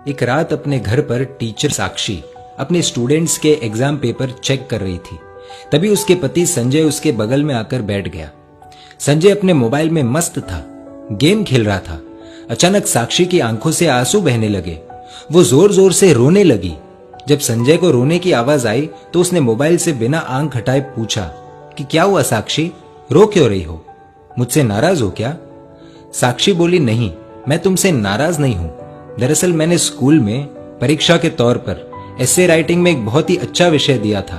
एक रात अपने घर पर टीचर साक्षी अपने स्टूडेंट्स के एग्जाम पेपर चेक कर रही थी। तभी उसके पति संजय उसके बगल में आकर बैठ गया। संजय अपने मोबाइल में मस्त था, गेम खेल रहा था। अचानक साक्षी की आंखों से आंसू बहने लगे। वो जोर जोर से रोने लगी। जब संजय को रोने की आवाज आई तो उसने मोबाइल से बिना आंख हटाए पूछा कि क्या हुआ साक्षी, रो क्यों रही हो? मुझसे नाराज हो क्या? साक्षी बोली, नहीं, मैं तुमसे नाराज नहीं हूं। दरअसल मैंने स्कूल में परीक्षा के तौर पर एसे राइटिंग में एक बहुत ही अच्छा विषय दिया था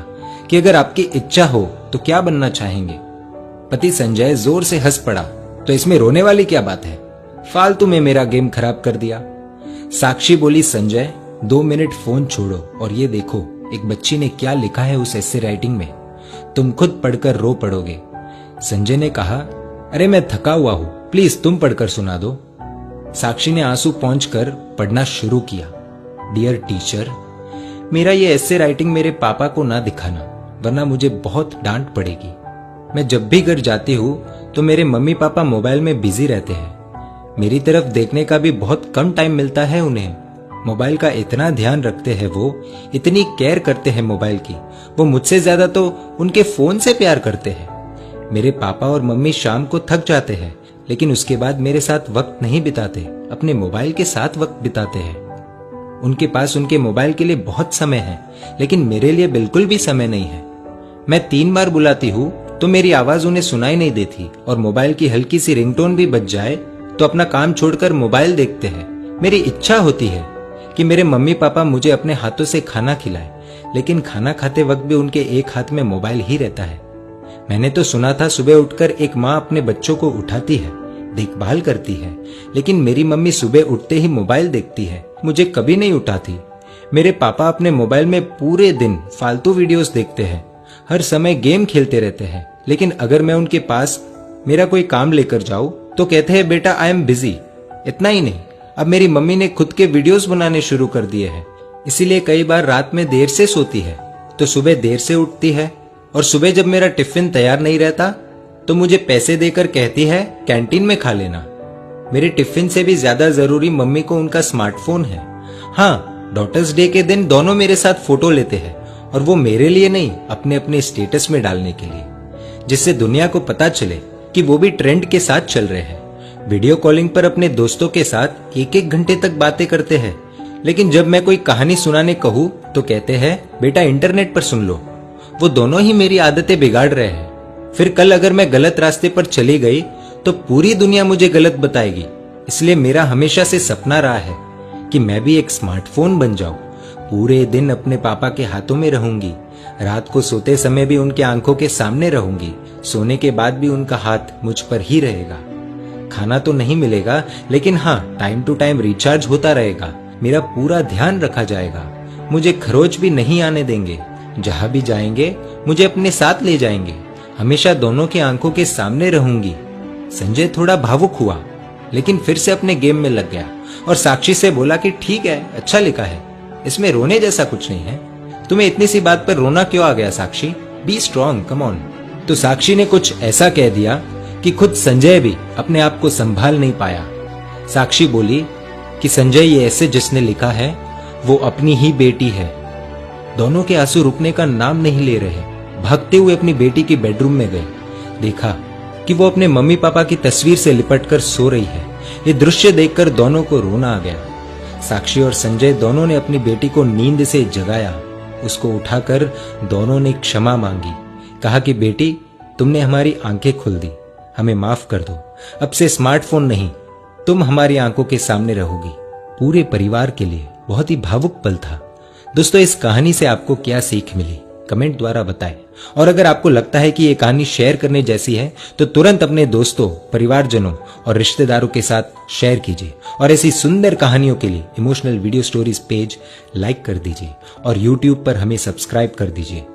कि अगर आपकी इच्छा हो तो क्या बनना चाहेंगे। पति संजय जोर से हंस पड़ा। तो इसमें रोने वाली क्या बात है? फालतू में मेरा गेम खराब कर दिया। साक्षी बोली, संजय 2 मिनट फोन छोड़ो और ये देखो एक बच्ची ने क्या लिखा है उस एसे राइटिंग में। तुम खुद पढ़कर रो पड़ोगे। संजय ने कहा, अरे मैं थका हुआ हूं, प्लीज तुम पढ़कर सुना दो। साक्षी ने आंसू पोंछकर पढ़ना शुरू किया। डियर टीचर, मेरा ये एसे राइटिंग मेरे पापा को ना दिखाना, वरना मुझे बहुत डांट पड़ेगी। मैं जब भी घर जाती हूँ तो मेरे मम्मी पापा मोबाइल में बिजी रहते हैं। मेरी तरफ देखने का भी बहुत कम टाइम मिलता है उन्हें। मोबाइल का इतना ध्यान रखते हैं वो, इतनी केयर करते हैं मोबाइल की। वो मुझसे ज्यादा तो उनके फोन से प्यार करते हैं। मेरे पापा और मम्मी शाम को थक जाते हैं, लेकिन उसके बाद मेरे साथ वक्त नहीं बिताते, अपने मोबाइल के साथ वक्त बिताते हैं। उनके पास उनके मोबाइल के लिए बहुत समय है, लेकिन मेरे लिए बिल्कुल भी समय नहीं है। मैं 3 बार बुलाती हूँ तो मेरी आवाज उन्हें सुनाई नहीं देती और मोबाइल की हल्की सी रिंगटोन भी बज जाए तो अपना काम छोड़कर मोबाइल देखते हैं। मेरी इच्छा होती है कि मेरे मम्मी पापा मुझे अपने हाथों से खाना खिलाएं, लेकिन खाना खाते वक्त भी उनके एक हाथ में मोबाइल ही रहता है। मैंने तो सुना था सुबह उठकर एक माँ अपने बच्चों को उठाती है, देखभाल करती है, लेकिन मेरी मम्मी सुबह उठते ही मोबाइल देखती है, मुझे कभी नहीं उठाती। मेरे पापा अपने मोबाइल में पूरे दिन फालतू वीडियोस देखते हैं, हर समय गेम खेलते रहते हैं, लेकिन अगर मैं उनके पास मेरा कोई काम लेकर जाऊं तो कहते हैं बेटा आई एम बिजी। इतना ही नहीं, अब मेरी मम्मी ने खुद के वीडियोस बनाने शुरू कर दिए हैं, इसीलिए कई बार रात में देर से सोती है तो सुबह देर से उठती है। और सुबह जब मेरा टिफिन तैयार नहीं रहता तो मुझे पैसे देकर कहती है कैंटीन में खा लेना। मेरे टिफिन से भी ज्यादा जरूरी मम्मी को उनका स्मार्टफोन है। हाँ, डॉटर्स डे के दिन दोनों मेरे साथ फोटो लेते हैं, और वो मेरे लिए नहीं, अपने अपने स्टेटस में डालने के लिए, जिससे दुनिया को पता चले कि वो भी ट्रेंड के साथ चल रहे हैं। वीडियो कॉलिंग पर अपने दोस्तों के साथ 1-1 घंटे तक बातें करते हैं, लेकिन जब मैं कोई कहानी सुनाने कहूँ तो कहते हैं बेटा इंटरनेट पर सुन लो। वो दोनों ही मेरी आदतें बिगाड़ रहे हैं। फिर कल अगर मैं गलत रास्ते पर चली गई तो पूरी दुनिया मुझे गलत बताएगी। इसलिए मेरा हमेशा से सपना रहा है कि मैं भी एक स्मार्टफोन बन जाऊं, पूरे दिन अपने पापा के हाथों में रहूंगी, रात को सोते समय भी उनके आंखों के सामने रहूंगी, सोने के बाद भी उनका हाथ मुझ पर ही रहेगा। खाना तो नहीं मिलेगा, लेकिन हाँ, टाइम टू टाइम रिचार्ज होता रहेगा, मेरा पूरा ध्यान रखा जाएगा, मुझे खरोच भी नहीं आने देंगे, जहां भी जाएंगे मुझे अपने साथ ले जाएंगे, हमेशा दोनों की आंखों के सामने रहूंगी। संजय थोड़ा भावुक हुआ, लेकिन फिर से अपने गेम में लग गया और साक्षी से बोला कि ठीक है, अच्छा लिखा है, इसमें रोने जैसा कुछ नहीं है। तुम्हें इतनी सी बात पर रोना क्यों आ गया Sakshi? Be strong, come on. तो साक्षी ने कुछ ऐसा कह दिया कि खुद संजय भी अपने आप को संभाल नहीं पाया। साक्षी बोली कि संजय, ये ऐसे जिसने लिखा है वो अपनी ही बेटी है। दोनों के आंसू रुकने का नाम नहीं ले रहे। भागते हुए अपनी बेटी की बेडरूम में गए, देखा कि वो अपने मम्मी पापा की तस्वीर से लिपटकर सो रही है। ये दृश्य देखकर दोनों को रोना आ गया। साक्षी और संजय दोनों ने अपनी बेटी को नींद से जगाया, उसको उठाकर दोनों ने क्षमा मांगी, कहा कि बेटी तुमने हमारी आंखें खोल दी, हमें माफ कर दो, अब से स्मार्टफोन नहीं, तुम हमारी आंखों के सामने रहोगी। पूरे परिवार के लिए बहुत ही भावुक पल था। दोस्तों, इस कहानी से आपको क्या सीख मिली कमेंट द्वारा बताएं, और अगर आपको लगता है कि ये कहानी शेयर करने जैसी है तो तुरंत अपने दोस्तों, परिवारजनों और रिश्तेदारों के साथ शेयर कीजिए। और ऐसी सुंदर कहानियों के लिए emotional video stories page like कर दीजिए और YouTube पर हमें सब्सक्राइब कर दीजिए।